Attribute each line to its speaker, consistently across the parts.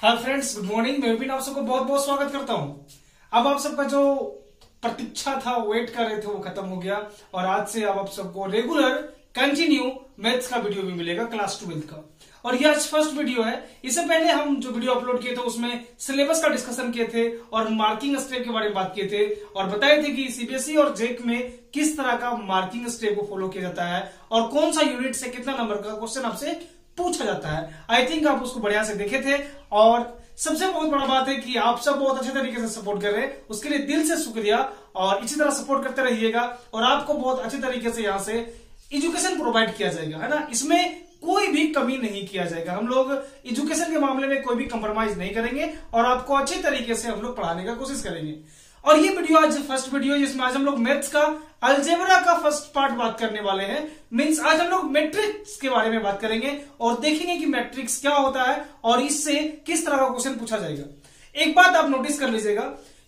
Speaker 1: Hi friends, good morning. मैं विपिन आप सबको बहुत बहुत स्वागत करता हूं। अब आप सबका जो प्रतीक्षा था, वेट कर रहे थे, वो खत्म हो गया और आज से अब आप सबको रेगुलर कंटिन्यू मैथ्स का वीडियो भी मिलेगा क्लास 12 का। और ये आज फर्स्ट वीडियो है। इससे पहले हम जो वीडियो अपलोड किए थे उसमें सिलेबस का डिस्कशन किए थे और मार्किंग स्टेप के बारे में बात किए थे और बताए थे कि सीबीएसई और जेक में किस तरह का मार्किंग स्टेप को फॉलो किया जाता है और कौन सा यूनिट से कितना नंबर का क्वेश्चन आपसे पूछा जाता है। आई थिंक आप उसको बढ़िया से देखे थे और सबसे बहुत बड़ा बात है कि आप सब बहुत अच्छे तरीके से सपोर्ट कर रहे हैं, उसके लिए दिल से शुक्रिया। और इसी तरह सपोर्ट करते रहिएगा और आपको बहुत अच्छे तरीके से यहाँ से एजुकेशन प्रोवाइड किया जाएगा, है ना। इसमें कोई भी कमी नहीं किया जाएगा। हम लोग एजुकेशन के मामले में कोई भी कंप्रोमाइज नहीं करेंगे और आपको अच्छे तरीके से हम लोग पढ़ाने का कोशिश करेंगे। और ये वीडियो आज फर्स्ट वीडियो जिसमें आज हम लोग मैथ्स का अलजेब्रा का फर्स्ट पार्ट बात करने वाले हैं। मींस आज हम लोग मैट्रिक्स के बारे में बात करेंगे और देखेंगे कि मैट्रिक्स क्या होता है और इससे किस तरह का क्वेश्चन पूछा जाएगा। एक बात आप नोटिस कर लीजिएगा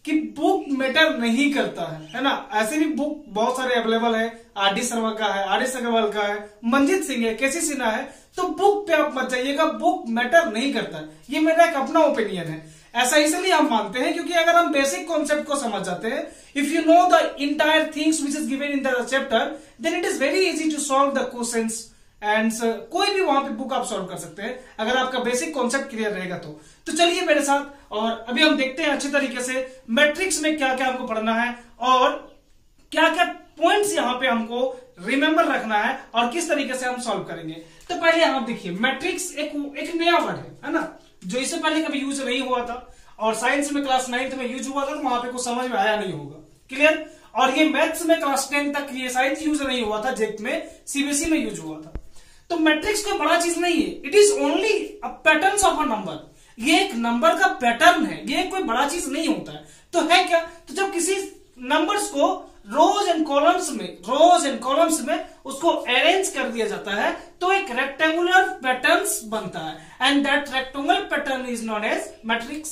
Speaker 1: कि बुक मैटर नहीं करता है ना। ऐसे भी बुक बहुत सारे अवेलेबल है, आर डी शर्मा का है, आर एस अग्रवाल का है, मंजीत सिंह है, केसी सिन्हा है। तो बुक पे आप मत जाइएगा, बुक मैटर नहीं करता है। ये मेरा एक अपना ओपिनियन है। ऐसा इसलिए हम मानते हैं क्योंकि अगर हम बेसिक कॉन्सेप्ट को समझ जाते हैं, if you know the entire things which is given in the chapter, then it is very easy to solve the questions and कोई भी वहां पे बुक आप सॉल्व कर सकते हैं अगर आपका बेसिक कॉन्सेप्ट क्लियर रहेगा तो चलिए मेरे साथ और अभी हम देखते हैं अच्छे तरीके से मैट्रिक्स में क्या क्या हमको पढ़ना है और क्या क्या पॉइंट्स यहाँ पे हमको रिमेंबर रखना है और किस तरीके से हम सॉल्व करेंगे। तो पहले आप देखिए, मैट्रिक्स एक नया वर्ड है ना, जो इससे पहले कभी यूज नहीं हुआ था और साइंस में क्लास 9th में यूज हुआ था तो वहां पे कुछ समझ में आया नहीं होगा। क्लियर। और ये मैथ्स में क्लास 10 तक ये साइंस यूज नहीं हुआ था, जेक में सीबीएसई में यूज हुआ था। तो मैट्रिक्स कोई बड़ा चीज नहीं है, it is only a pattern of a number. ये एक नंबर का पैटर्न है, ये कोई बड़ा चीज नहीं होता है। तो है क्या, तो जब किसी नंबर्स को रोज एंड कॉलम्स में उसको अरेंज कर दिया जाता है तो एक रेक्टेंगुलर पैटर्न्स बनता है and that rectangular pattern is known as matrix.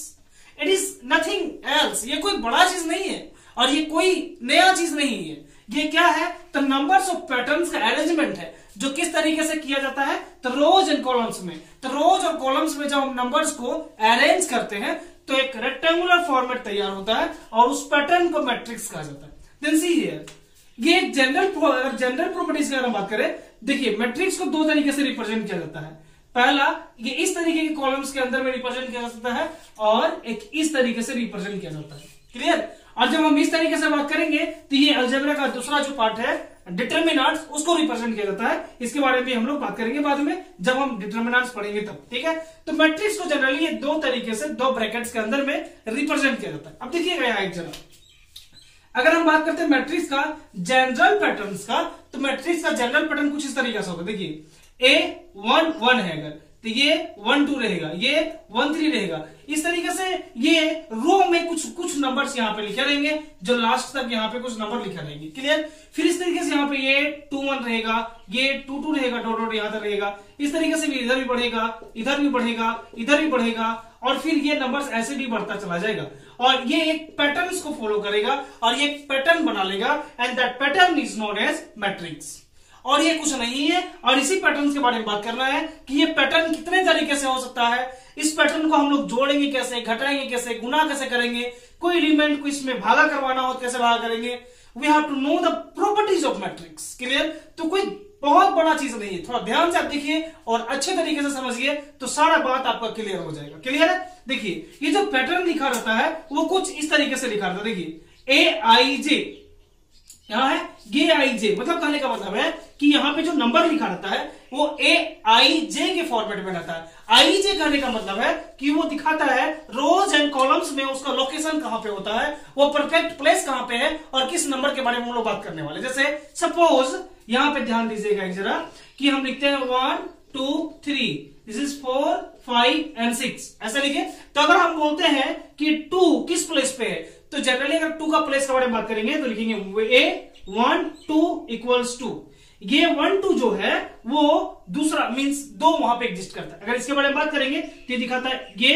Speaker 1: It is nothing else. ये कोई बड़ा चीज नहीं है और ये कोई नया चीज नहीं है। ये क्या है, तो नंबर्स ऑफ पैटर्न्स का अरेंजमेंट है जो किस तरीके से किया जाता है, तो रोज एंड कॉलम्स में। तो रोज और कॉलम्स में जब हम नंबर्स को अरेंज करते हैं तो एक रेक्टेंगुलर फॉर्मेट तैयार होता है और उस पैटर्न को मैट्रिक्स कहा जाता है। देन सी हियर, ये एक जनरल प्रॉपर्टीज की अगर हम बात करें, देखिए मैट्रिक्स को दो तरीके से रिप्रेजेंट किया जाता है। पहला, ये इस तरीके के कॉलम्स के अंदर में रिप्रेजेंट किया जा सकता है और एक इस तरीके से रिप्रेजेंट किया जाता है। क्लियर। और जब हम इस तरीके से बात करेंगे तो ये अलजेब्रा का दूसरा जो पार्ट है, डिटर्मिनेंट्स, उसको रिप्रेजेंट किया जाता है। इसके बारे में हम लोग बात करेंगे बाद में जब हम डिटर्मिनेंट्स पढ़ेंगे तब। ठीक है। तो मैट्रिक्स को जनरली ये दो तरीके से, दो ब्रैकेट्स के अंदर में रिप्रेजेंट किया जाता है। अब देखिएगा यहाँ एक जरा, अगर हम बात करते हैं मैट्रिक्स का जनरल पैटर्न्स का, तो मैट्रिक्स का जनरल पैटर्न कुछ इस तरीके से होगा। देखिए, A1 है अगर, तो ये 1-2 रहेगा, ये 1-3 रहेगा। इस तरीके से ये रो में कुछ नंबर्स यहाँ पे लिखे रहेंगे, जो लास्ट तक यहाँ पे कुछ नंबर लिखे रहेंगे। क्लियर। फिर इस तरीके से यहाँ पे ये 2-1 रहेगा, ये 2-2 रहेगा, डॉट यहाँ तक रहेगा। इस तरीके से भी इधर भी बढ़ेगा, इधर भी बढ़ेगा, इधर भी बढ़ेगा और फिर ये नंबर्स ऐसे भी बढ़ता चला जाएगा और ये एक पैटर्न को फॉलो करेगा और ये एक पैटर्न बना लेगा and that pattern is known as matrix. और ये कुछ नहीं है और इसी पैटर्न के बारे में बात करना है कि ये पैटर्न कितने तरीके से हो सकता है, इस पैटर्न को हम लोग जोड़ेंगे कैसे, घटाएंगे कैसे, गुना कैसे करेंगे, कोई एलिमेंट को इसमें भागा करवाना हो कैसे भागा करेंगे। We have to know the properties of matrix. Clear. तो कोई बहुत बड़ा चीज नहीं है, थोड़ा ध्यान से आप देखिए और अच्छे तरीके से समझिए तो सारा बात आपका क्लियर हो जाएगा। क्लियर है। देखिए, ये जो पैटर्न लिखा रहता है वो कुछ इस तरीके से लिखा रहता है। देखिए, AIJ यहाँ है, AIJ मतलब कहने का मतलब है कि यहाँ पे जो नंबर लिखा रहता है वो AIJ के फॉर्मेट में रहता है। IJ कहने का मतलब है कि वो दिखाता है रोज एंड कॉलम्स में उसका लोकेशन कहां पे होता है, वो परफेक्ट प्लेस कहां पे है और किस नंबर के बारे में हम लोग बात करने वाले। जैसे सपोज यहाँ पे ध्यान दीजिएगा एक जरा कि हम लिखते हैं 1 2 3, दिस इज 4 5 एंड 6, ऐसा लिखे। तो अगर हम बोलते हैं कि 2 किस प्लेस पे है, तो जनरली अगर 2 का प्लेस के बारे में बात करेंगे तो लिखेंगे A1 2 इक्वल्स 2। ये 1-2 जो है वो दूसरा मींस 2 वहां पे एग्जिस्ट करता है। अगर इसके बारे में बात करेंगे तो ये दिखाता है ये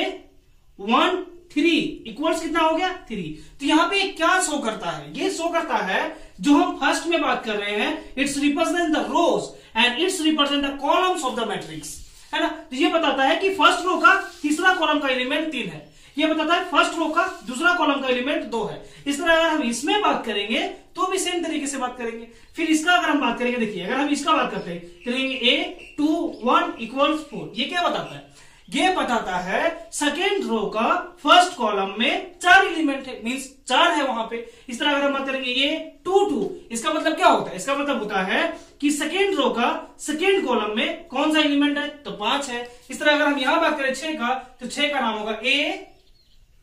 Speaker 1: 1-3 इक्वल्स कितना हो गया 3। तो यहाँ पे क्या शो करता है, ये शो करता है जो हम फर्स्ट में बात कर रहे हैं, it's represent the rows and it's represent the columns of the matrix, है ना। तो ये बताता है कि फर्स्ट रो का तीसरा कॉलम का एलिमेंट 3 है। ये बताता है फर्स्ट रो का दूसरा कॉलम का एलिमेंट 2 है। इस तरह अगर हम इसमें बात करेंगे तो भी सेम तरीके से बात करेंगे। फिर इसका अगर हम बात करेंगे, देखिए अगर हम इसका बात करते हैं करेंगे a 2 1 = 4। ये क्या बताता है? ये बताता है सेकेंड रो का फर्स्ट कॉलम में 4 एलिमेंट है, मींस 4 है वहां पे। इस तरह अगर हम बात करेंगे ये 2 2, इसका मतलब क्या होता है? इसका मतलब होता है कि सेकेंड रो का सेकेंड कॉलम में कौन सा एलिमेंट है? तो 5 है। इस तरह अगर हम यहां बात करें 6 का, तो 6 का नाम होगा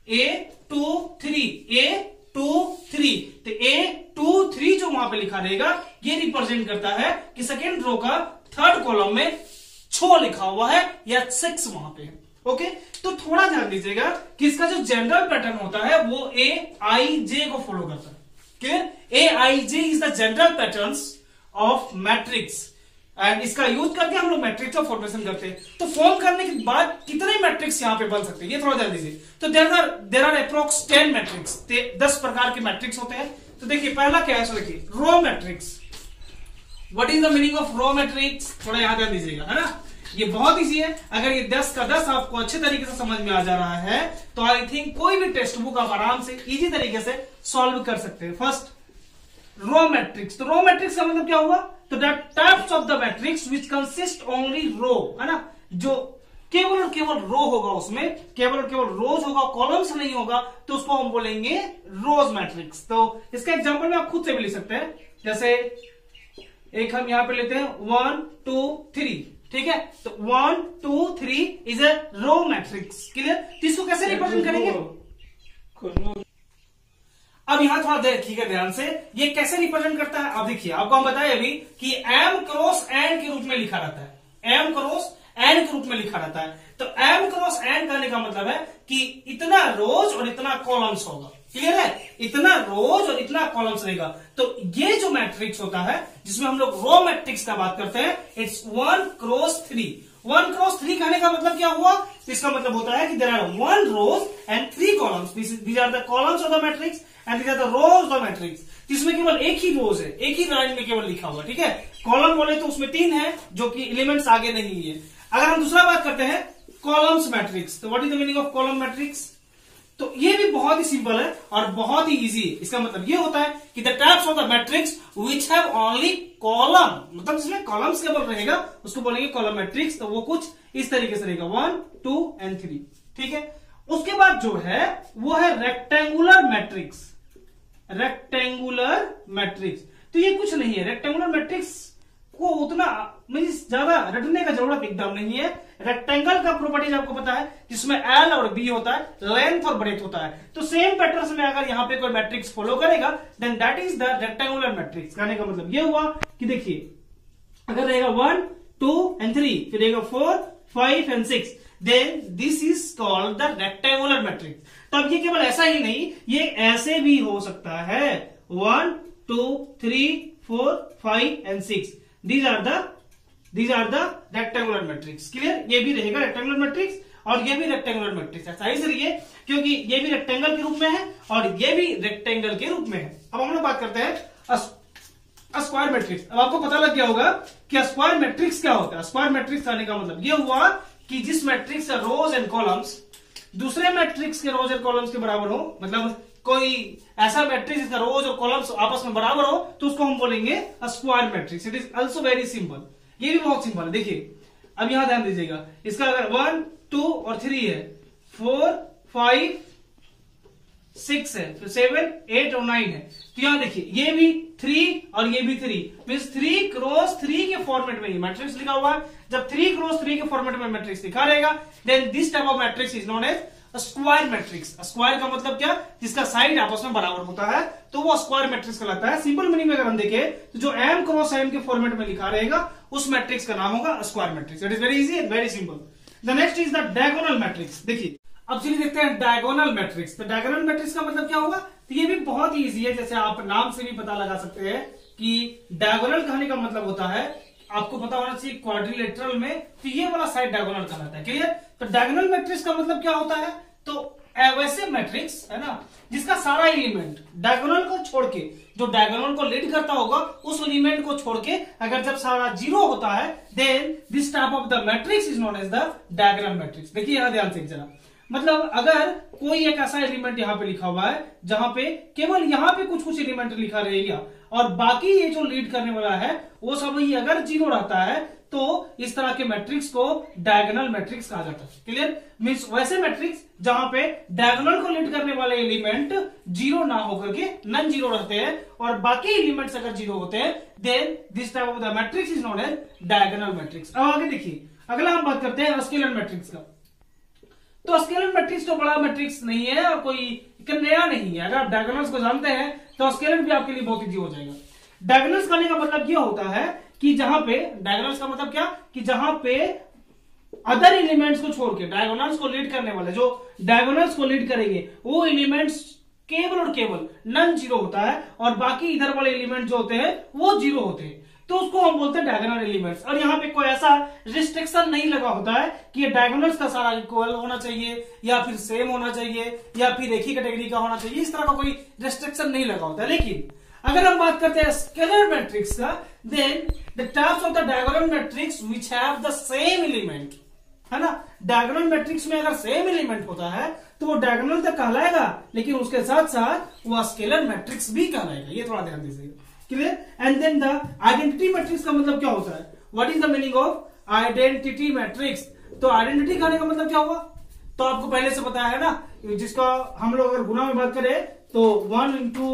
Speaker 1: A 2 3 A 2 3। तो A 2 3 जो वहां पे लिखा रहेगा ये रिप्रेजेंट करता है कि सेकेंड रो का थर्ड कॉलम में 6 लिखा हुआ है या 6 वहां पे है। ओके, तो थोड़ा ध्यान दीजिएगा कि इसका जो जनरल पैटर्न होता है वो AIJ को फॉलो करता है। Clear? AIJ is the general pattern of matrix and इसका यूज करके हम लोग मैट्रिक्स का फॉर्मेशन करते हैं। तो फॉर्म करने के बाद कितने मैट्रिक्स यहां पे बन सकते हैं ये थोड़ा ध्यान दीजिए। तो देयर आर अप्रोक्स 10 मैट्रिक्स, 10 प्रकार के मैट्रिक्स होते हैं। तो देखिए पहला क्या है, देखिए row matrix. What is the meaning of row matrix? थोड़ा यहां ध्यान दीजिएगा, है ना। ये बहुत इजी है। अगर ये 10 का 10 आपको अच्छे तरीके से समझ में आ जा रहा है तो आई थिंक कोई भी टेक्स्ट बुक आप आराम से इजी तरीके से सॉल्व कर सकते हैं। First row matrix. तो रो मैट्रिक्स का मतलब क्या हुआ? तो the types of the matrix which consist only row, है ना, जो केवल और केवल रो होगा, उसमें केवल और केवल रोज होगा, कॉलम्स नहीं होगा, तो उसको हम बोलेंगे रोज मैट्रिक्स। तो इसका एग्जांपल में आप खुद से भी लिख सकते हैं। जैसे एक हम यहां पे लेते हैं 1 2 3, ठीक है। तो 1 2 3 is a row matrix. Clear? तो इसको कैसे रिप्रेजेंट करेंगे? अब यहां थोड़ा देखिएगा ध्यान से, ये कैसे रिप्रेजेंट करता है। अब देखिए आपको हम बताए अभी कि m क्रॉस n के रूप में लिखा रहता है। m क्रॉस n के रूप में लिखा रहता है। तो m क्रॉस n कहने का मतलब है कि इतना रोज और इतना कॉलम्स होगा। क्लियर है? इतना रोज और इतना कॉलम्स रहेगा। तो ये जो मैट्रिक्स होता है जिसमें हम लोग रो मैट्रिक्स का बात करते हैं, इट्स 1 क्रॉस 3। 1 क्रॉस 3 कहने का मतलब क्या हुआ? इसका मतलब होता है कि there are 1 rows and 3 columns. These are the columns of the matrix and these are the rows of the matrix. जिसमें केवल एक ही रोज है, एक ही लाइन में केवल लिखा हुआ, ठीक है। कॉलम बोले तो उसमें 3 है जो कि एलिमेंट्स आगे नहीं है। अगर हम दूसरा बात करते हैं कॉलम्स मैट्रिक्स, तो what is the meaning of column matrix? तो ये भी बहुत ही सिंपल है और बहुत ही इजी है। इसका मतलब ये होता है कि the types of the matrix which have only column, मतलब जिसमें कॉलम्स केवल रहेगा उसको बोलेंगे कॉलम मैट्रिक्स। तो वो कुछ इस तरीके से रहेगा 1 2 एंड 3, ठीक है। उसके बाद जो है वो है रेक्टेंगुलर मैट्रिक्स। रेक्टेंगुलर मैट्रिक्स तो ये कुछ नहीं है। रेक्टेंगुलर मैट्रिक्स को उतना मींस ज्यादा रटने का जरूरत एकदम नहीं है। रेक्टेंगल का प्रॉपर्टीज आपको पता है, जिसमें एल और बी होता है, लेंथ और ब्रेथ होता है। तो सेम पैटर्न में अगर यहाँ पे कोई मैट्रिक्स फॉलो करेगा then that is the rectangular matrix. कहने का मतलब ये हुआ कि देखिए अगर रहेगा 1 2 एंड 3, फिर रहेगा 4 5 and 6, then this is called the rectangular matrix. तो अब ये केवल ऐसा ही नहीं, ये ऐसे भी हो सकता है 1 2 3 4 5 and 6। These are the rectangular matrix। Clear? ये भी रहेगा रेक्टेंगुलर मैट्रिक्स और ये भी रेक्टेंगुलर मैट्रिक्स है। सही से रहिए क्योंकि ये भी रेक्टेंगल के रूप में है और ये भी रेक्टेंगल के रूप में है। अब हम लोग बात करते हैं स्क्वायर मैट्रिक्स। अब आपको पता लग गया होगा कि स्क्वायर मैट्रिक्स क्या होता है। स्क्वायर मैट्रिक्स आने का मतलब ये हुआ कि जिस मैट्रिक्स का रोज एंड कॉलम्स दूसरे मैट्रिक्स के रोज एंड कॉलम्स के बराबर हो, मतलब कोई ऐसा मैट्रिक्स जिसका रोज और कॉलम्स आपस में बराबर हो, तो उसको हम बोलेंगे square matrix. It is also very simple. ये भी बहुत सिंपल है। देखिए अब यहां ध्यान दीजिएगा, इसका अगर 1 2 और 3 है, 4 5 6 है, फिर 7 8 और 9 है। तो यहां देखिए ये भी 3 और ये भी 3 मीन्स 3 क्रॉस 3 के फॉर्मेट में मैट्रिक्स लिखा हुआ है। जब 3 क्रॉस 3 के फॉर्मेट में मैट्रिक्स लिखा रहेगा then this type of matrix is known as square matrix. Square का मतलब क्या? जिसका साइड आपस में बराबर होता है, तो वो स्क्वायर मैट्रिक्स कहलाता है। सिंपल मीनिंग में अगर हम देखें तो जो m क्रॉस m के फॉर्मेट में लिखा रहेगा उस मैट्रिक्स का नाम होगा square matrix. It is very easy and very simple. The next is the diagonal matrix. देखिए अब चलिए देखते हैं डायगोनल मैट्रिक्स। तो डायगोनल मैट्रिक्स का मतलब क्या होगा? तो ये भी बहुत ही इजी है। जैसे आप नाम से भी पता लगा सकते हैं कि डायगोनल कहने का मतलब होता है, आपको पता होना चाहिए क्वाड्रिलेटरल में, तो ये वाला साइड डायगोनल कहलाता है। क्लियर? तो डायगोनल मैट्रिक्स का मतलब क्या होता है? तो वैसे मैट्रिक्स है ना जिसका सारा एलिमेंट डायगोनल को छोड़ के, जो डायगोनल को लीड करता होगा उस एलिमेंट को छोड़ के अगर जब सारा जीरो होता है, then this type of the matrix is known as the diagonal matrix. देखिए यहां ध्यान से जरा, मतलब अगर कोई एक ऐसा एलिमेंट यहां पे लिखा हुआ है जहां पे केवल यहां पे कुछ कुछ एलिमेंट लिखा रहेगा और बाकी ये जो लीड करने वाला है वो सब ही अगर जीरो रहता है, तो इस तरह के मैट्रिक्स को डायगोनल मैट्रिक्स कहा जाता है। क्लियर? मींस वैसे मैट्रिक्स जहां पे डायगोनल को लीड करने वाले एलिमेंट जीरो ना होकर के नॉन जीरो रहते हैं और बाकी एलिमेंट्स अगर जीरो होते हैं, then this type of the matrix is known as diagonal matrix. अब आगे देखिए, अगला हम बात करते हैं स्केलर मैट्रिक्स का। तो स्केलर मैट्रिक्स तो बड़ा मैट्रिक्स नहीं है और कोई नया नहीं है। अगर आप डायगोनल्स को जानते हैं तो स्केलर भी आपके लिए बहुत इजी हो जाएगा। डायगोनल्स करने का मतलब क्या होता है कि जहां पे डायगोनल्स का मतलब क्या कि जहां पे अदर एलिमेंट्स को छोड़ के डायगोनल्स को लीड करने वाले, जो डायगोनल्स को लीड करेंगे वो एलिमेंट्स केवल और केवल नॉन जीरो होता है और बाकी इधर वाले एलिमेंट जो होते हैं वो जीरो होते हैं, तो उसको हम बोलते हैं डायगोनल एलिमेंट्स। और यहाँ पे कोई ऐसा रिस्ट्रिक्शन नहीं लगा होता है कि ये डायगोनल्स का सारा इक्वल होना चाहिए या फिर सेम होना चाहिए या फिर एक ही कैटेगरी का होना चाहिए, इस तरह का कोई रिस्ट्रिक्शन नहीं लगा होता है। लेकिन अगर हम बात करते हैं स्केलर मैट्रिक्स का, then the types of the diagonal matrix which have the same element, है ना, डायगोनल मैट्रिक्स में अगर सेम एलिमेंट होता है तो वो डायगोनल तक कहलाएगा, लेकिन उसके साथ साथ वो स्केलर मैट्रिक्स भी कहलाएगा। ये थोड़ा ध्यान दीजिएगा। Clear? And then the identity matrix का मतलब क्या होता है? What is the meaning of identity matrix? तो आइडेंटिटी कहने का मतलब क्या हुआ? तो आपको पहले से पता है ना, जिसका हम लोग अगर गुना में बात करें तो 1 into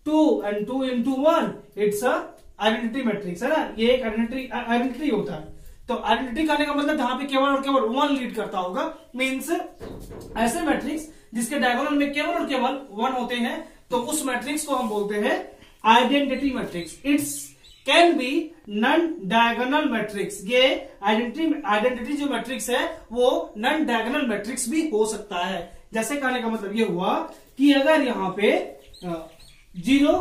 Speaker 1: 2 and 2 into 1 it's a identity matrix, है ना, ये एक आइडेंटिटी होता है। तो आइडेंटिटी कहने का मतलब जहां पे केवल और केवल 1 लीड करता होगा, मींस ऐसे मैट्रिक्स जिसके डायगोनल में केवल और केवल 1 होते हैं, तो उस मैट्रिक्स को हम बोलते हैं identity matrix. It's can be non diagonal matrix. ये आइडेंटिटी जो मैट्रिक्स है वो नॉन डायगोनल मैट्रिक्स भी हो सकता है। जैसे कहने का मतलब ये हुआ कि अगर यहां पे 0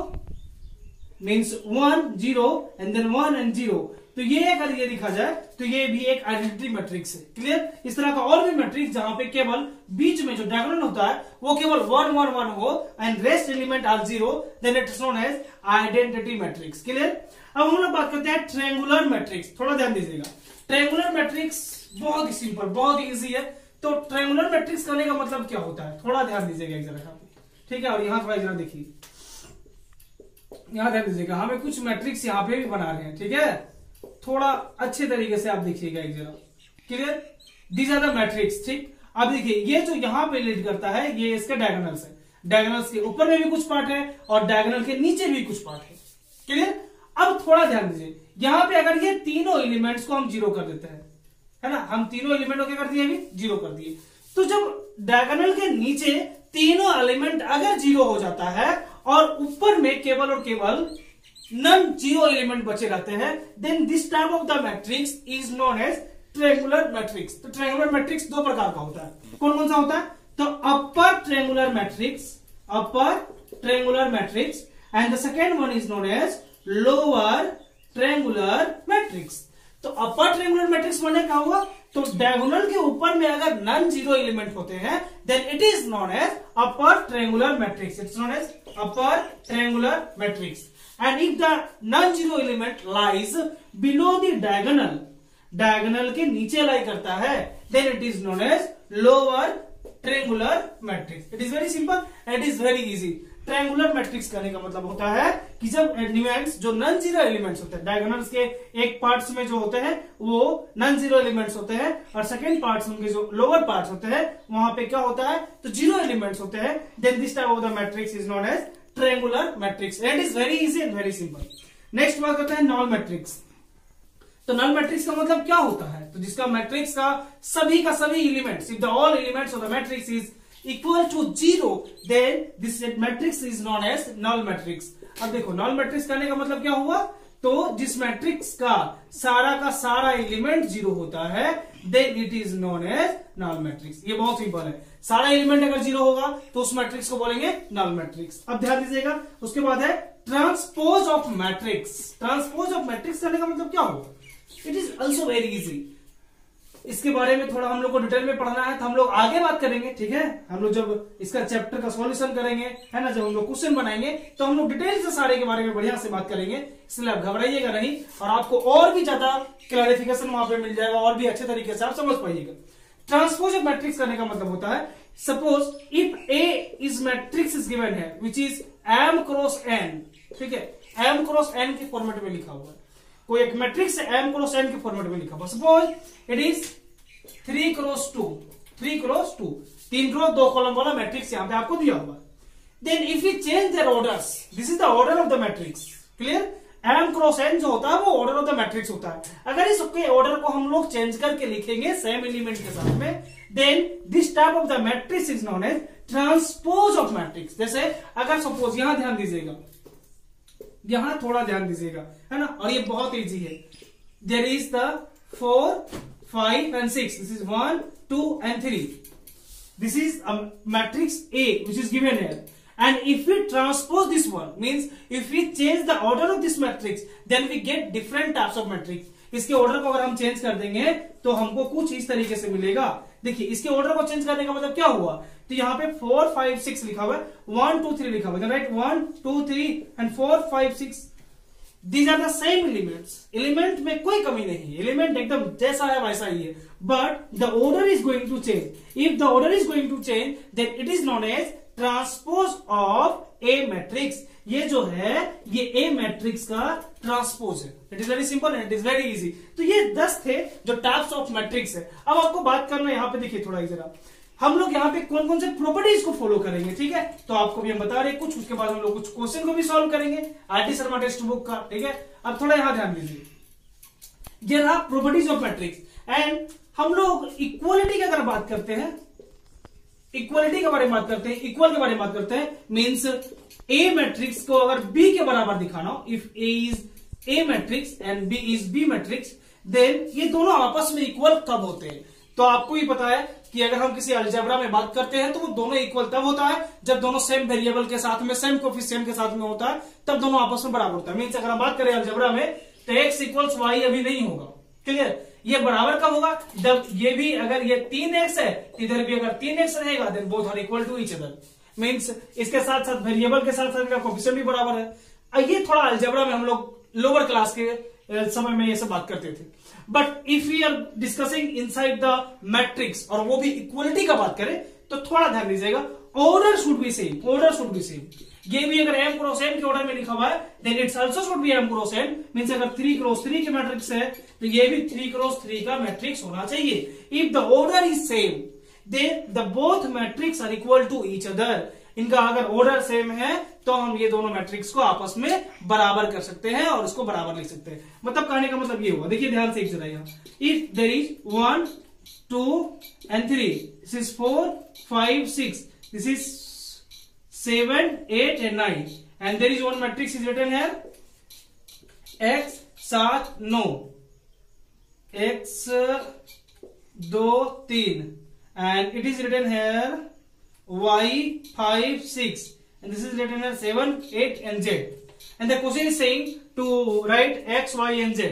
Speaker 1: मीन्स 1 0 एंड देन 1 एंड 0, तो ये अगर ये लिखा जाए तो ये भी एक आइडेंटिटी मैट्रिक्स है। क्लियर? इस तरह का और भी मैट्रिक्स जहां पे केवल बीच में जो डायगोनल होता है वो केवल 1 1 1 हो and rest element are 0, then it is known as identity matrix. Clear? अब हम लोग बात करते हैं ट्रायंगुलर मैट्रिक्स। थोड़ा ध्यान दीजिएगा, ट्रायंगुलर मैट्रिक्स बहुत ही सिंपल, बहुत ही इजी है। तो ट्रायंगुलर मैट्रिक्स करने का मतलब क्या होता है, थोड़ा ध्यान दीजिएगा एक जरा, ठीक है? और यहाँ थोड़ा जरा देखिए, यहां ध्यान दीजिएगा, हमें कुछ मैट्रिक्स यहाँ पे भी बना रहे हैं, ठीक है? थोड़ा अच्छे तरीके से आप देखिएगा एक जरा। Clear? These are the matrix. ठीक, अब देखिए ये जो यहाँ पे लीड करता है ये इसका डायगोनल्स है। डायगोनल्स के ऊपर में भी कुछ पार्ट है और डायगोनल के नीचे भी कुछ पार्ट है। क्लियर? अब थोड़ा ध्यान दीजिए, यहाँ पे अगर ये तीनों एलिमेंट्स को हम जीरो कर देते हैं, है ना, हम तीनों एलिमेंट को क्या कर दिए, अभी जीरो कर दिए, तो जब डायगोनल के नीचे तीनों एलिमेंट अगर जीरो हो जाता है और ऊपर में केवल और केवल नॉन जीरो एलिमेंट बचे रहते हैं, then this type of the matrix is known as triangular matrix. तो ट्रायंगुलर मैट्रिक्स दो प्रकार का होता है। कौन कौन सा होता है? तो upper triangular matrix and the second one is known as lower triangular matrix. तो अपर ट्रायंगुलर मैट्रिक्स माने क्या हुआ? तो डायगोनल के ऊपर में अगर नॉन जीरो एलिमेंट होते हैं then it is known as upper triangular matrix. It's known as upper triangular matrix. And if the non zero element lies below the diagonal, diagonal के नीचे लाई करता है, then it is known as lower triangular matrix. It is very simple, it is very easy. Triangular matrix करने का मतलब होता है कि जब एलिमेंट्स जो नॉन जीरो एलिमेंट्स होते हैं, डायगोनल्स के एक पार्ट्स में जो होते हैं वो नॉन जीरो एलिमेंट्स होते हैं और सेकंड पार्ट्स उनके जो लोअर पार्ट्स होते हैं वहां पे क्या होता है, तो जीरो एलिमेंट्स होते हैं, then this type of the matrix is known as triangular matrix. It is very easy and very simple. Next बात करते हैं नल मैट्रिक्स। तो नल मैट्रिक्स का मतलब क्या होता है? तो जिसका मैट्रिक्स का सभी elements, if the all elements of the matrix is equal to zero, then this matrix is known as null matrix. अब देखो नल मैट्रिक्स करने का मतलब क्या हुआ? तो जिस मैट्रिक्स का सारा एलिमेंट जीरो होता है, then it is known as null matrix. ये बहुत सिंपल है। सारा एलिमेंट अगर जीरो होगा तो उस मैट्रिक्स को बोलेंगे नल मैट्रिक्स। अब ध्यान दीजिएगा, उसके बाद है transpose of matrix. Transpose of matrix करने का मतलब क्या होगा? It is also very easy. इसके बारे में थोड़ा हम लोग को डिटेल में पढ़ना है तो हम लोग आगे बात करेंगे, ठीक है। हम लोग जब इसका चैप्टर का सॉल्यूशन करेंगे, है ना, जब हम लोग क्वेश्चन बनाएंगे तो हम लोग डिटेल से सारे के बारे में बढ़िया से बात करेंगे, इसलिए आप घबराइएगा नहीं और आपको और भी ज्यादा क्लैरिफिकेशन वहां पे मिल जाएगा और भी अच्छे तरीके से आप समझ पाइएगा। ट्रांसपोज ऑफ मैट्रिक्स करने का मतलब होता है, suppose if A is matrix is given है which is m cross n, ठीक है, m क्रॉस n के फॉर्मेट में लिखा हुआ है, कोई एक मैट्रिक्स m क्रॉस n के फॉर्मेट में लिखा हुआ, suppose it is 3 cross 2, 3 cross 2, 3 cross 2 column वाला मैट्रिक्स यहां पे आपको दिया हुआ। Then if you change their orders, this is the order of the matrix, clear. m cross n जो होता है वो ऑर्डर ऑफ द मैट्रिक्स होता है। अगर इस ऑर्डर को हम लोग चेंज करके लिखेंगे सेम एलिमेंट के साथ में, then this type of the matrix is known as transpose of matrix. जैसे अगर सपोज यहां ध्यान दीजिएगा, यहां थोड़ा ध्यान दीजिएगा, है ना, और ये बहुत इजी है। There is the 4, 5 and 6, this is 1, 2 and 3. This is a matrix A which is given here, and if we transpose this one, means if we change the order of this matrix, then we get different types of matrix. इसके order को अगर हम change कर देंगे तो हमको कुछ इस तरीके से मिलेगा। देखिए इसके ऑर्डर को चेंज करने का मतलब क्या हुआ, तो यहाँ पे 4, 5, 6 लिखा हुआ है, 1, 2, 3 लिखा हुआ है, right, 1, 2, 3 and 4, 5, 6, these are the same elements. Element में कोई कमी नहीं है, एलिमेंट एकदम जैसा है वैसा ही है, but the order is going to change. If the order is going to change then it is known as transpose of a matrix. ये जो है ये ए मैट्रिक्स का ट्रांसपोज है। It is very simple and it is very easy. तो ये 10 थे जो टाइप्स ऑफ मैट्रिक्स है। अब आपको बात करना है यहाँ पे, देखिए थोड़ा जरा हम लोग यहाँ पे कौन कौन से प्रॉपर्टीज को फॉलो करेंगे, ठीक है। तो आपको भी हम बता रहे हैं कुछ, उसके बाद हम लोग कुछ क्वेश्चन को भी सॉल्व करेंगे आरटी शर्मा टेक्स्ट बुक का, ठीक है। अब थोड़ा यहाँ ध्यान दीजिए, ये रहा प्रॉपर्टीज ऑफ मैट्रिक्स। एंड हम लोग इक्वालिटी की अगर बात करते हैं, इक्वालिटी के बारे में बात करते हैं, इक्वल के बारे में बात करते हैं, मीन्स ए मैट्रिक्स को अगर बी के बराबर दिखाना हो, if A is a matrix and B is B matrix, then ये दोनों आपस में इक्वल कब होते हैं। तो आपको ही पता है कि अगर हम किसी अलजेब्रा में बात करते हैं तो वो दोनों इक्वल तब होता है जब दोनों सेम वेरिएबल के साथ में, सेम कोफिशिएंट के साथ में होता है, तब दोनों आपस में बराबर होता है। मीन्स अगर हम बात करें अलजेब्रा में तो x इक्वल्स y अभी नहीं होगा, क्लियर। ये बराबर कब होगा, जब ये भी अगर ये 3x है, इधर भी अगर 3x रहेगा, then both are equal to each other. Means इसके साथ साथ वेरिएबल के साथ साथ इनका कोफिशिएंट भी बराबर है। ये थोड़ा अलजेब्रा में हम लोग लोअर क्लास के समय में ये सब बात करते थे, but if we are discussing inside the matrix और वो भी इक्वलिटी का बात करें तो थोड़ा ध्यान दीजिएगा, order should be same, order should be same. ये भी अगर m क्रॉस n के ऑर्डर में लिखा हुआ है then it's also should be m cross n। Means अगर 3 क्रॉस 3 के मैट्रिक्स है तो ये भी 3 क्रॉस 3 का मैट्रिक्स होना चाहिए। If the order is same then the both matrix are equal to each other. इनका अगर ऑर्डर सेम है तो हम ये दोनों मैट्रिक्स को आपस में बराबर कर सकते हैं और इसको बराबर लिख सकते हैं। मतलब कहने का मतलब ये हुआ, देखिए ध्यान से एक जरा यहाँ, if there is 1, 2 and 3, this is 4, 5, 6, this is 7, 8 and 9, and there is one matrix is written here x 7 9, x 2 3, and it is written here y 5 6, and this is written here 7 8 and z, and the question is saying to write x y and z।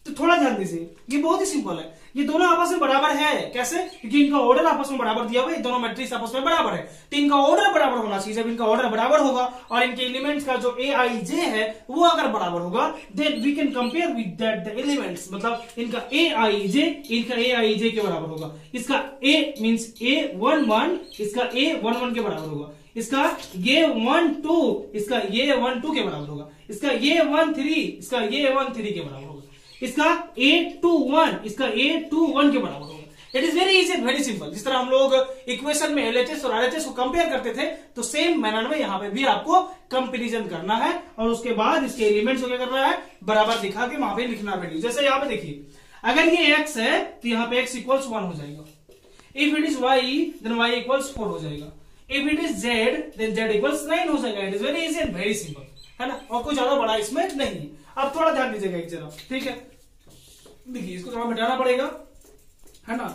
Speaker 1: तो थोड़ा ध्यान दीजिए, ये बहुत ही simple है, ये दोनों आपस में बराबर है। कैसे, क्योंकि इनका ऑर्डर आपस में बराबर दिया हुआ है, दोनों मैट्रिक्स आपस में बराबर है, तो इनका ऑर्डर बराबर होना चाहिए। जब इनका ऑर्डर बराबर होगा और इनके एलिमेंट्स का जो ए आई जे है वो अगर बराबर होगा then we can compare with that the elements. मतलब इनका ए आई जे इनका ए आई जे के बराबर होगा, इसका ए मींस A11 इसका A11 के बराबर होगा, इसका A12 इसका A12 के बराबर होगा, इसका A13 इसका A13 के बराबर होगा, इसका A21 इसका A21 के बराबर होगा। It is very easy, very simple. जिस तरह हम लोग इक्वेशन में LHS और RHS को कंपेयर करते थे तो सेम मैनर में यहाँ पे भी आपको कंपेरिजन करना है और उसके बाद इसके एलिमेंट्स को क्या करना है, बराबर दिखा के वहां पे लिखना वैल्यू। जैसे यहाँ पे देखिए, अगर ये x है तो यहाँ पे x इक्वल्स 1 हो जाएगा, if it is y then y equals 4 हो जाएगा, if it is z then z equals 9 हो जाएगा। It is very easy and very simple, है ना, और कोई ज्यादा बड़ा इसमें नहीं है। अब थोड़ा ध्यान दीजिएगा एक जरा, ठीक है। देखिए इसको थोड़ा मिटाना पड़ेगा, है ना।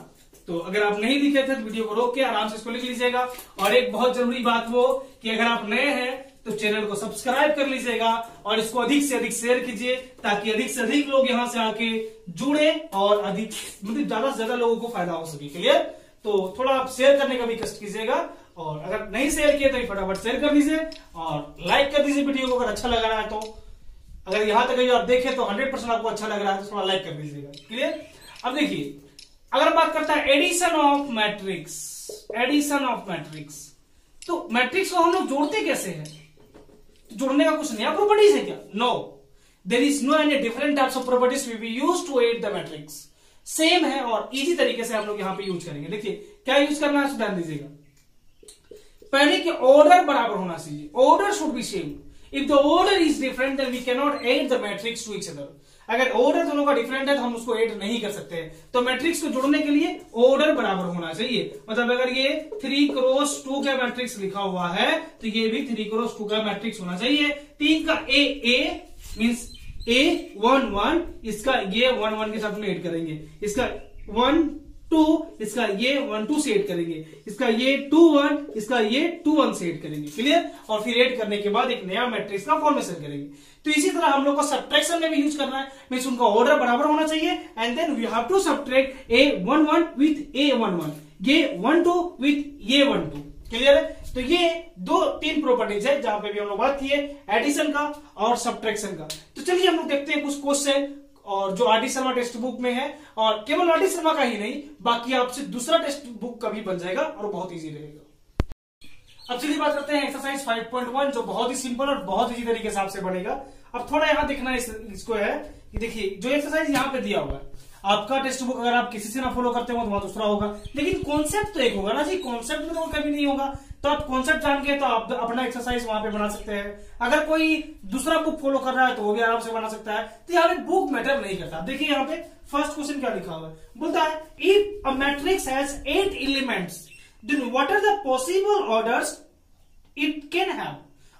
Speaker 1: तो अगर आप नहीं लिखे थे तो वीडियो को रोक के आराम से इसको लिख लीजिएगा। और एक बहुत जरूरी बात वो कि अगर आप नए हैं तो चैनल को सब्सक्राइब कर लीजिएगा और इसको अधिक से अधिक शेयर कीजिए ताकि अधिक से अधिक लोग यहां से आके जुड़े और अधिक मतलब ज्यादा से ज्यादा लोगों को फायदा हो सके। क्लियर? तो थोड़ा आप शेयर करने का भी कष्ट कीजिएगा और अगर नहीं शेयर किए तो फटाफट शेयर कर दीजिए और लाइक कर दीजिए वीडियो को अगर अच्छा लग रहा है तो। अगर यहां तक आप देखें तो 100% आपको अच्छा लग रहा है तो थोड़ा लाइक कर दीजिएगा। क्लियर? अब देखिए, अगर बात करता है addition of matrix, addition of matrix, तो मैट्रिक्स को हम लोग जोड़ते कैसे हैं? जोड़ने का कुछ नया प्रॉपर्टीज है क्या? No, there is no any different types of properties we use to add the matrix. Same है और इजी तरीके से हम लोग यहां पे यूज करेंगे। देखिए क्या यूज करना है, ध्यान दीजिएगा। पहले कि ऑर्डर बराबर होना चाहिए, order should be same. If the order is different then we can not add the matrix to each other. अगर ऑर्डर दोनों का डिफरेंट है तो हम उसको ऐड नहीं कर सकते। तो मैट्रिक्स को जोड़ने के लिए ऑर्डर बराबर होना चाहिए। मतलब अगर ये 3x2 का मैट्रिक्स लिखा हुआ है तो ये भी 3x2 का मैट्रिक्स होना चाहिए। 3 का ए मींस A11, इसका ये 11 के साथ में ऐड करेंगे, इसका 1 2, इसका ये 1 2 से ऐड करेंगे, इसका ये 2 1, इसका ये 2 1 से ऐड करेंगे। क्लियर? और फिर ऐड करने के बाद एक नया मैट्रिक्स का फॉर्मेशन करेंगे। तो इसी तरह हम लोग को सब्ट्रैक्शन में भी यूज करना है, मींस उनका ऑर्डर बराबर होना चाहिए and then we have to subtract A11 with A11, ये 12 विथ ये 12। क्लियर है? तो ये 2-3 प्रॉपर्टीज है जहां पे भी हम लोग बात की है एडिशन का और सब्ट्रैक्शन का। तो चलिए हम लोग देखते हैं कुछ क्वेश्चन और जो R D Sharma text book में है, और केवल आर डी शर्मा का ही नहीं बाकी आपसे दूसरा टेक्स्ट बुक का भी बन जाएगा और बहुत इजी रहेगा। अब चलिए बात करते हैं एक्सरसाइज 5.1 जो बहुत ही सिंपल और बहुत इजी तरीके से आपसे बनेगा। अब थोड़ा यहां देखना इसको है कि देखिए जो एक्सरसाइज यहां पे दिया हुआ है, आपका टेक्स्ट बुक अगर आप किसी से ना फॉलो करते हो तो वहां दूसरा होगा, लेकिन कॉन्सेप्ट तो एक होगा ना जी। कॉन्सेप्ट में तो कभी नहीं होगा, तो आप कॉन्सेप्ट जान के तो आप अपना एक्सरसाइज वहां पे बना सकते हैं। अगर कोई दूसरा बुक फॉलो कर रहा है तो वो भी आराम से बना सकता है। तो यहाँ पे बुक मैटर नहीं करता। देखिए यहाँ पे फर्स्ट क्वेश्चन क्या लिखा हुआ है, बोलता है if a matrix has 8 elements then what are the possible orders it can have.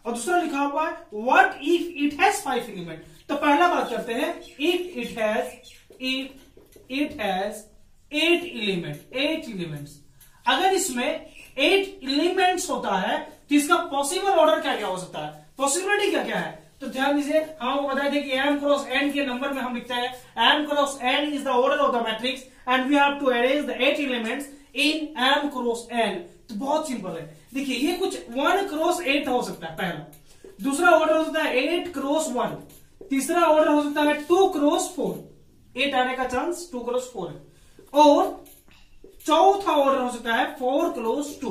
Speaker 1: और दूसरा लिखा हुआ है what if it has 5 element. तो पहला बात करते हैं, इफ इट हैज 8 एलिमेंट्स। अगर इसमें 8 एलिमेंट्स होता है तो इसका पॉसिबल ऑर्डर क्या क्या हो सकता है, पॉसिबिलिटी क्या क्या है? तो ध्यान दीजिए, हम आपको बताए थे कि m क्रॉस n के नंबर में हम लिखते हैं m cross n is the order of the matrix and we have to arrange the 8 elements in m cross n। तो बहुत सिंपल है। देखिए ये कुछ 1 क्रॉस 8 हो सकता है पहला, दूसरा ऑर्डर हो सकता है 8 क्रॉस 1, तीसरा ऑर्डर हो सकता है 2 क्रॉस 4, 8 आने का चांस 2 क्रॉस 4 है, और चौथा ऑर्डर हो सकता है 4 क्रॉस 2।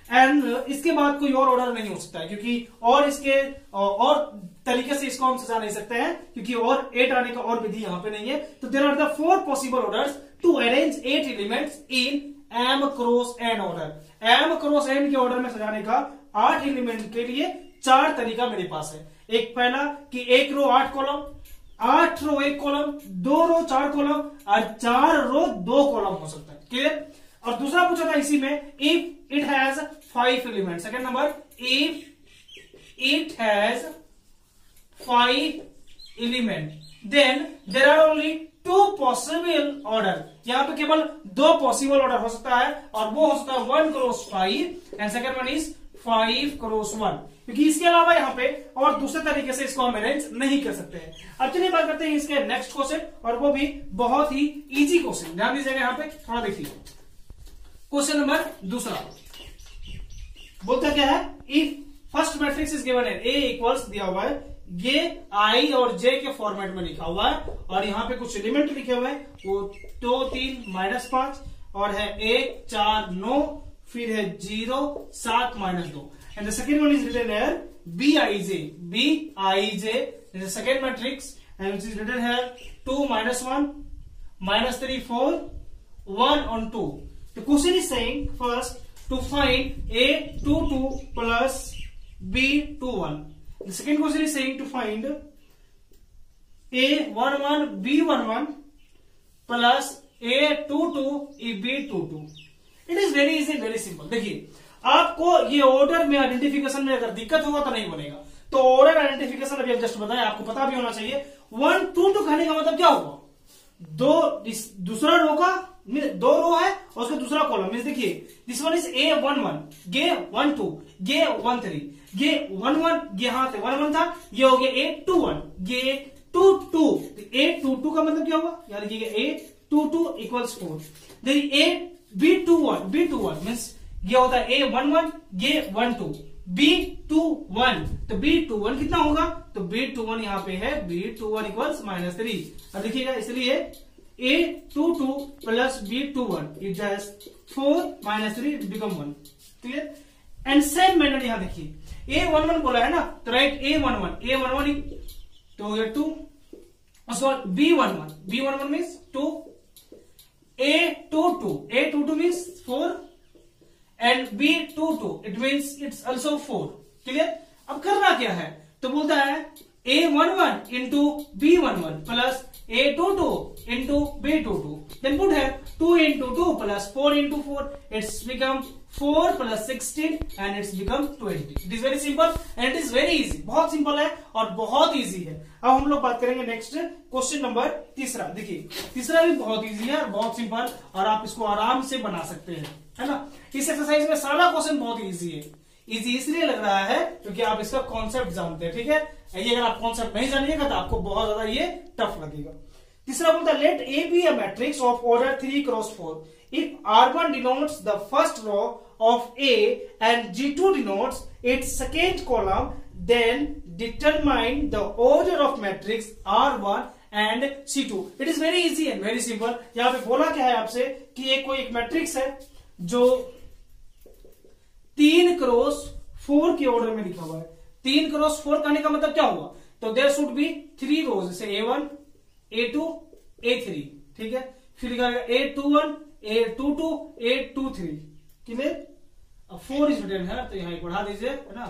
Speaker 1: एंड इसके बाद कोई और ऑर्डर नहीं हो सकता है क्योंकि और इसके और तरीके से इसको हम सजा नहीं सकते हैं क्योंकि और 8 आने का और विधि यहां पे नहीं है। तो there are the 4 possible orders to arrange 8 elements in m cross n order. m cross n के ऑर्डर में सजाने का 8 एलिमेंट के लिए 4 तरीका मेरे पास है। एक पहला कि 1 रो 8 कॉलम, 8 रो 1 कॉलम, 2 रो 4 कॉलम और 4 रो 2 कॉलम हो सकता है। क्लियर? और दूसरा पूछा था इसी में if it has 5 element. Second number if it has 5 element then there are only 2 possible order. यहां पे केवल 2 पॉसिबल ऑर्डर हो सकता है और वो हो सकता है 1 cross 5 and second one is 5 cross 1, क्योंकि इसके अलावा यहाँ पे और दूसरे तरीके से इसको हम अरेंज नहीं कर सकते हैं। अब चलिए बात करते हैं इसके नेक्स्ट क्वेश्चन, और वो भी बहुत ही इजी क्वेश्चन। ध्यान दीजिएगा यहाँ पे, थोड़ा देखिए क्वेश्चन नंबर दूसरा बोलता क्या है, if first matrix is given है A इक्वल्स दिया हुआ है, ये I और J के फॉर्मेट में लिखा हुआ है और यहाँ पे कुछ एलिमेंट लिखे हुए हैं, वो 2 3 -5 और है 1 4 9 फिर है 0 7 -2 and the second one is written here Bij is the second matrix and which is written here 2 -1 -3 4 1 on 2. The question is saying first to find A22 plus B21. The second question is saying to find A11 B11 plus A22 B22. It is very easy, very simple. देखिए आपको ये order में identification में अगर दिक्कत होगा तो नहीं बनेगा। तो ऑर्डर आइडेंटिफिकेशन अभी जस्ट बताया, आपको पता भी होना चाहिए। 1 2 2 कहने का मतलब क्या होगा, दूसरा रो का 2 रो है और उसका दूसरा कॉलम मींस देखिए दिस वन इज A11 गे 1 2 गे 1 3 ये 1 1, ये यहां से 1 1 था, ये हो गया A 2 1, ये 2 2, A 2 2 का मतलब क्या होगा यार, ये A 2 2 equals 4, then A B 2 1, B 2 1 means ये होता है A 1 1, ये 1 2, B 2 1, तो B 2 1 कितना होगा, तो B 2 1 यहाँ पे है, B 2 1 इक्वल्स -3। अब देखिएगा, इसलिए A 2 2 प्लस B 2 1 इट जैस 4 -3 become 1, clear. And same manner यहाँ देखिए A 1 1 बोला है ना, तो राइट A 1 1, A 1 1 तो हो गया 2, उसके बाद B 1 1, B 1 1 means 2, A 2 2, A 2 2 means 4 and B 2 2 it means it's also 4, clear. अब करना क्या है, तो बोलता है A 1 1 into B 1 1 plus A 2 2 into B 2 2, then put है 2 into 2 plus 4 into 4, it's become 4 plus 16 and it's become 20। It is very simple and it is very easy, बहुत simple है और बहुत इजी है। अब हम लोग बात करेंगे नेक्स्ट क्वेश्चन नंबर तीसरा। देखिए तीसरा भी बहुत इजी है, बहुत सिंपल, और आप इसको आराम से बना सकते हैं, है ना। इस एक्सरसाइज में सारा क्वेश्चन बहुत इजी है। इजी इसलिए लग रहा है क्योंकि आप इसका कॉन्सेप्ट जानते हैं, ठीक है। ये अगर आप कॉन्सेप्ट नहीं जानिएगा तो आपको बहुत ज्यादा ये टफ लगेगा। तीसरा बोलता है let A be a matrix of order 3 cross 4 if R1 denotes the first row of A and G2 denotes its second column, then determine the order of matrix R1 and C2। It is very easy and very simple. यहाँ पे बोला क्या है आपसे कि एक कोई एक मैट्रिक्स है जो 3 क्रॉस 4 के ऑर्डर में लिखा हुआ है। 3 क्रॉस 4 करने का मतलब क्या हुआ, तो देयर शुड बी 3 रोज, जैसे A1 A2 A3, ठीक है। फिर लिखा A21 A22 A23, क्लियर। अब 4 इज रिटन है तो यहां बढ़ा दीजिए, है ना।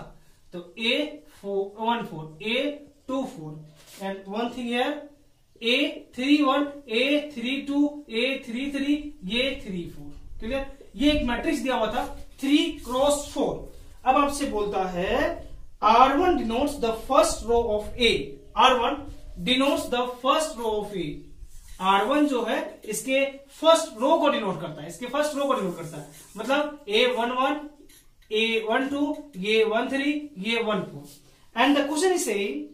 Speaker 1: तो A14 A24 and one thing here A31 A32 A33 A34, clear. ये एक मैट्रिक्स दिया हुआ था 3 क्रॉस 4। अब आपसे बोलता है R1 denotes the first row of A, R1 denotes the first row of A। R1 जो है इसके फर्स्ट रो को डिनोट करता है, इसके फर्स्ट रो को डिनोट करता है, मतलब A11 A12 ये 13 ये 14। And the question is saying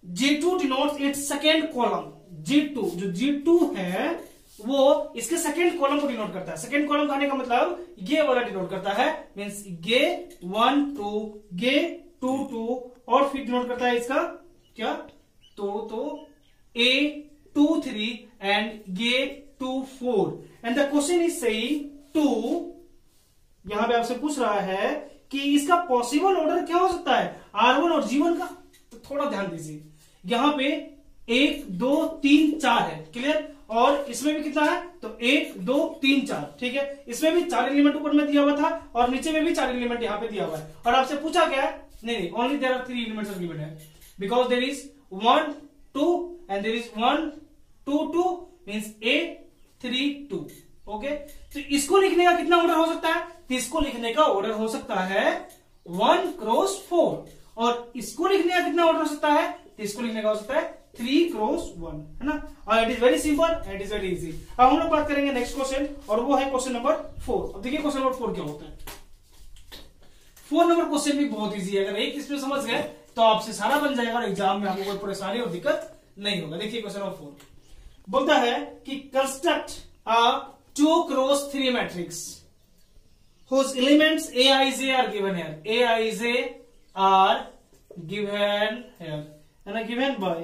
Speaker 1: G2 denotes its second column। G2 जो G2 है वो इसके सेकेंड कॉलम को डिनोट करता है। सेकेंड कॉलम कहने का मतलब ये वाला डिनोट करता है, मीन्स ये 1 2 ये 2 2 और फिर डिनोट करता है इसका क्या, तो A23 एंड ये 2 4। And the question is saying 2, यहां पे आपसे पूछ रहा है कि इसका पॉसिबल ऑर्डर क्या हो सकता है R1 और G1 का। तो थोड़ा ध्यान दीजिए, यहां पे 1 2 3 4 है, क्लियर। और इसमें भी कितना है, तो 1 2 3 4, ठीक है। इसमें भी 4 एलिमेंट ऊपर में दिया हुआ था और नीचे में भी 4 एलिमेंट यहाँ पे दिया हुआ है। और आपसे पूछा क्या है, नहीं only there are 3 elements of given है, because there is 1 2 and there is 1 2 2 means A 3 2, okay. तो इसको लिखने का कितना ऑर्डर हो सकता है, तो इसको लिखने का ऑर्डर हो सकता है 1 क्रॉस 4, और इसको लिखने का कितना ऑर्डर हो सकता है, तो इसको लिखने का हो सकता है 3 क्रॉस 1, है ना। और it is very simple and it is very easy. अब हम लोग बात करेंगे नेक्स्ट क्वेश्चन, और वो है क्वेश्चन नंबर 4। अब देखिए क्वेश्चन नंबर 4 क्या होता है। 4 नंबर क्वेश्चन भी बहुत इजी है, अगर एक इसमें समझ गए तो आपसे सारा बन जाएगा और एग्जाम में आपको कोई परेशानी और दिक्कत नहीं होगा। देखिए क्वेश्चन नंबर 4 बोलता है कि construct a 2 cross 3 matrix whose elements Aij are given here, Aij are given here, है ना, given by।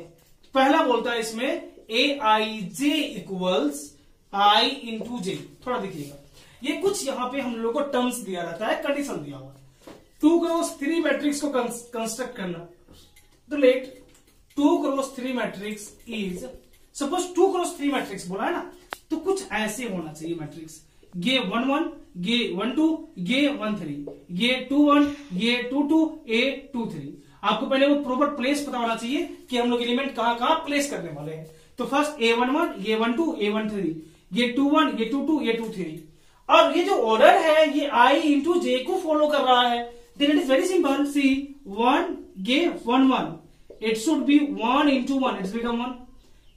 Speaker 1: पहला बोलता है इसमें Aij इक्वल्स I इंटू जे। थोड़ा देखिएगा, ये कुछ यहां पे हम लोग को टर्म्स दिया रहता है, कंडीशन दिया हुआ है। 2 क्रॉस 3 मैट्रिक्स को कंस्ट्रक्ट करना, तो let 2 cross 3 matrix is, suppose 2 cross 3 matrix बोला है ना, तो कुछ ऐसे होना चाहिए मैट्रिक्स, ये 1 1 ये 1 2 ये 1 3 ये 2 1 ये 2 2 ये 2 3। आपको पहले वो प्रॉपर प्लेस पता होना चाहिए कि हम लोग एलिमेंट कहां कहां प्लेस करने वाले हैं। तो फर्स्ट A11 ये 1 2 ये 1 3 ये 2 1 ये 2 2 ये 2 3, और ये जो ऑर्डर है ये I इंटू जे को फॉलो कर रहा है। Then it is very simple, C 1 ये 1 1 it should be 1 into 1 it's become 1,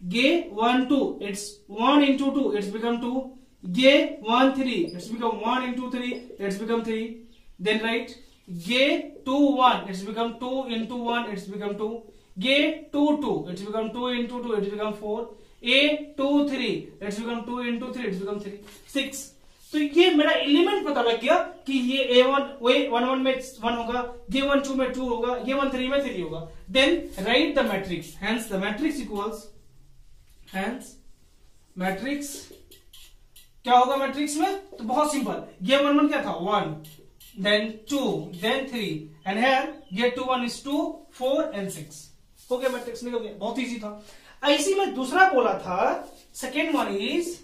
Speaker 1: ये 1 2 इट्स 1 इंटू 2 इट्स बिकम 2, ये 1 3 it's become 1 into 3 it's become 3। Then write ये 2 1 it's become 2 into 1 it's become 2, ये 2 2 it's become 2 into 2 it's become 4, a 2 3 it's become 2 into 3 it's become 6। तो ये मेरा element पता लग गया कि ये a1 1 में 1 होगा, ये 1 2 में 2 होगा, ये 1 3 में 3 होगा। Then write the matrix, hence the matrix equals, hence matrix क्या होगा मैट्रिक्स में? तो बहुत सिंपल, ये 1 1 क्या था 1, then 2, then 3, and here ये 2 1 is 2, 4 and 6। हो गया, मैट्रिक्स निकल गया, बहुत इजी था। ऐसी में दूसरा बोला था, second one is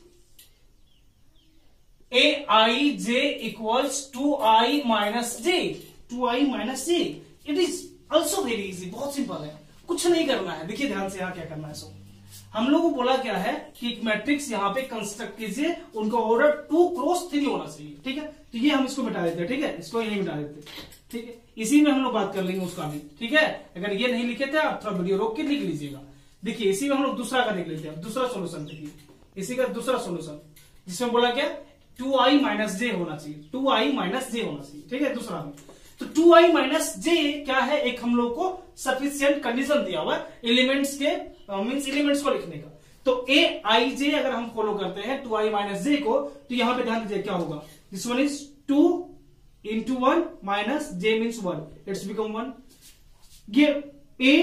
Speaker 1: aij equals 2i minus j, 2i minus j। It is also very easy, बहुत सिंपल है, कुछ नहीं करना है। देखिए ध्यान से यहाँ क्या करना है। सो हम लोगों को बोला क्या है कि एक मैट्रिक्स यहाँ पे कंस्ट्रक्ट कीजिए, उनका ऑर्डर 2 क्रॉस 3 होना चाहिए, ठीक है। तो ये हम इसको मिटा देते हैं, ठीक है, इसको यही मिटा देते हैं, ठीक है। इसी में हम लोग बात कर लेंगे उसका भी, ठीक है। अगर ये नहीं लिखे थे आप थोड़ा वीडियो रोक के लिख लीजिएगा। देखिए इसी में हम लोग दूसरा का देख लेते हैं, दूसरा सोल्यूशन देखिए, इसी का दूसरा सोल्यूशन जिसमें बोला क्या 2i माइनस जे होना चाहिए, 2i माइनस जे होना चाहिए, ठीक है। दूसरा में तो 2i माइनस जे क्या है, एक हम लोग को सफिशिएंट कंडीशन दिया हुआ है एलिमेंट्स के मींस एलिमेंट्स को लिखने का। तो aij अगर हम फॉलो करते हैं 2i माइनस जे को, तो यहां पे ध्यान दीजिए क्या होगा, this one is 2 into 1 minus j means 1, it's become 1। ये a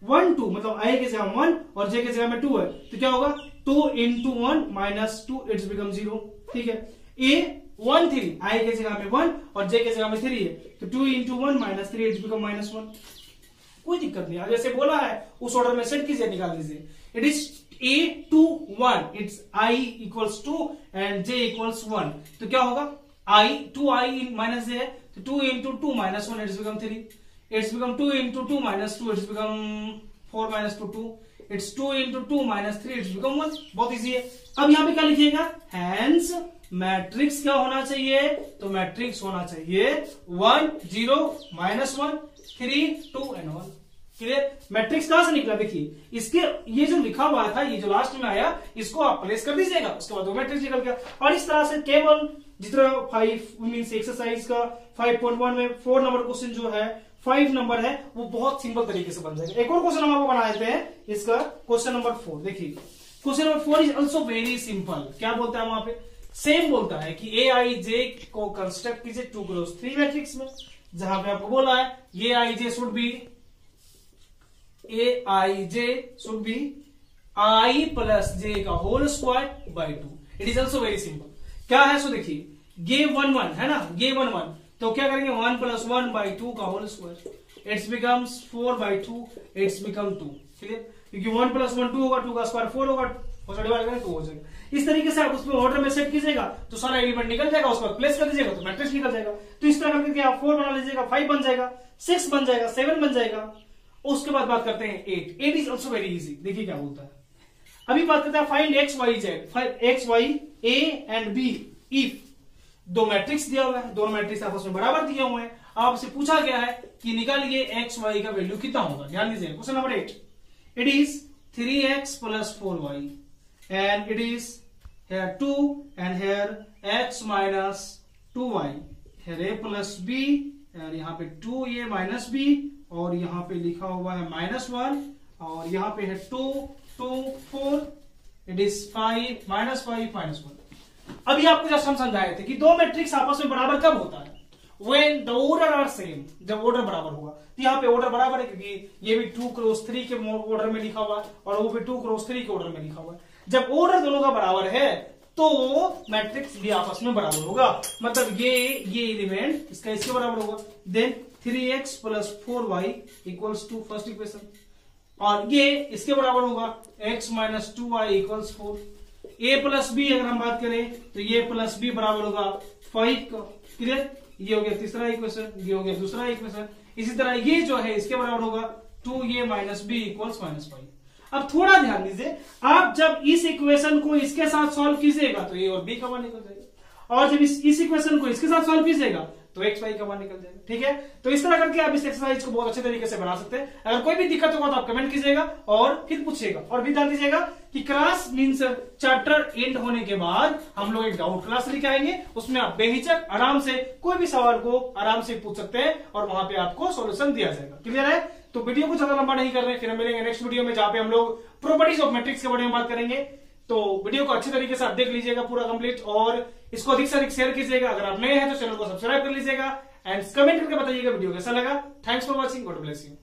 Speaker 1: 1 2 मतलब i की जगह 1 और j की जगह में 2 है, तो क्या होगा 2 into 1 माइनस 2 इट्स बिकम 0, ठीक है। a 1 3 i की जगह में 1 और j की जगह में 3 है, तो 2 into 1 minus 3 it's become minus 1। कोई दिक्कत नहीं, जैसे बोला है उस ऑर्डर में सेट कीजिए, निकाल लीजिए। It is a 2 1, it's i equals 2 and j equals 1, तो क्या होगा i 2i माइनस j है, तो 2 into 2 minus 1 it's become 3, it's become 2 into 2 minus 2 it's become 4 minus 2 it's 2 into 2 minus 3 it's become 1। बहुत इजी है। अब यहां पे क्या लिखिएगा, हैंस मैट्रिक्स क्या होना चाहिए, तो मैट्रिक्स होना चाहिए 1 0 माइनस 1 3 2 एंड 1। क्लियर। मैट्रिक्स कहां से निकला, देखिए इसके ये जो लिखा हुआ था, ये जो लास्ट में आया, इसको आप प्लेस कर दीजिएगा, उसके बाद वो मैट्रिक्स निकल गया। और इस तरह से केवल जितना 5 मींस एक्सरसाइज का 5.1 में 4 नंबर क्वेश्चन जो है 5 नंबर है, वो बहुत सिंपल तरीके से बन जाएगा। एक और क्वेश्चन हम आपको बना देते हैं, इसका क्वेश्चन नंबर 4। देखिए question number 4 is also very simple. क्या बोलता है वहां पे, सेम बोलता है कि aij को कंस्ट्रक्ट कीजिए 2 क्रॉस 3 मैट्रिक्स में, जहां पे आपको बोला है aij should be i plus j का whole square by 2। It is also very simple. क्या है, सो देखिए ये 1 1 है ना, ये 1 1, तो क्या करेंगे 1 प्लस 1 बाई 2 का whole square, it's becomes 4 by 2 it's become 2। Clear, क्योंकि 1 प्लस 1 2 होगा, 2 का स्क्वायर 4 होगा, और डिवाइड करें 2 हो जाएगा। इस तरीके से आप उसमें ऑर्डर में सेट कीजिएगा तो सारा एलिमेंट निकल जाएगा, उसके बाद प्लेस कर दीजिएगा तो मैट्रिक्स निकल जाएगा। तो इस तरह करके आप 4 बना लीजिएगा, 5 बन जाएगा, 6 बन जाएगा, 7 बन जाएगा। उसके बाद बात करते हैं 8। 8 इज ऑल्सो वेरी इजी। देखिए क्या बोलता है, अभी बात करते हैं find x y z, x y a and b if दो मैट्रिक्स दिया हुआ है, दोनों मैट्रिक्स आपस में बराबर दिए हुए हैं। आपसे पूछा गया है कि निकालिए एक्स वाई का वैल्यू कितना होगा। ध्यान दीजिए question number 8, it is 3x plus 4y and it is here 2 and here x minus 2y, here a plus b और यहाँ पे 2a minus b और यहाँ पे लिखा हुआ है -1 और यहाँ पे है 2 2 4, इट इज 5 -5 -1। अभी आपको जस्ट हम समझाए थे कि दो मैट्रिक्स आपस में बराबर कब होता है, when the order are same, जब ऑर्डर बराबर होगा। तो यहाँ पे ऑर्डर बराबर है क्योंकि ये भी 2 क्रॉस 3 के ऑर्डर में लिखा हुआ है और वो भी 2 क्रॉस 3 के ऑर्डर में लिखा हुआ है। जब ऑर्डर दोनों का बराबर है तो मैट्रिक्स भी आपस में बराबर होगा, मतलब ये एलिमेंट इसका इसके बराबर होगा। Then 3x plus 4y equals to first equation, और ये इसके बराबर होगा x minus 2y equals 4। a plus b अगर हम बात करें तो ये प्लस b बराबर होगा 5 का। क्लियर, ये हो गया तीसरा इक्वेशन, ये हो गया दूसरा इक्वेशन। इसी तरह ये जो है इसके बराबर होगा 2a माइनस b इक्वल्स -5। अब थोड़ा ध्यान दीजिए, आप जब इस इक्वेशन को इसके साथ सॉल्व कीजिएगा तो ए और बी का मान निकल जाएगा, और जब इस इक्वेशन को इसके साथ सॉल्व कीजिएगा तो एक्स वाई का मान निकल जाएगा। ठीक है, तो इस तरह करके आप इस एक्सरसाइज को बहुत अच्छे तरीके से बना सकते हैं। अगर कोई भी दिक्कत होगा तो आप कमेंट कीजिएगा और फिर पूछिएगा। और भी ध्यान दीजिएगा कि क्लास मींस चैप्टर एंड होने के बाद हम लोग एक डाउट क्लास लेके आएंगे, उसमें आप बेहिचक आराम से कोई भी सवाल को आराम से पूछ सकते हैं और वहां पे आपको सॉल्यूशन दिया जाएगा। क्लियर है? तो वीडियो को ज्यादा लंबा नहीं कर रहे, फिर हम मिलेंगे नेक्स्ट वीडियो में जहां पे हम लोग प्रॉपर्टीज ऑफ मैट्रिक्स के बारे में बात करेंगे। तो वीडियो को अच्छे तरीके से आप देख लीजिएगा पूरा कंप्लीट, और इसको अधिक से अधिक शेयर कीजिएगा। अगर आप नए हैं तो चैनल को सब्सक्राइब कर लीजिएगा एंड कमेंट करके बताइएगा वीडियो कैसा लगा। Thanks for watching, God bless you.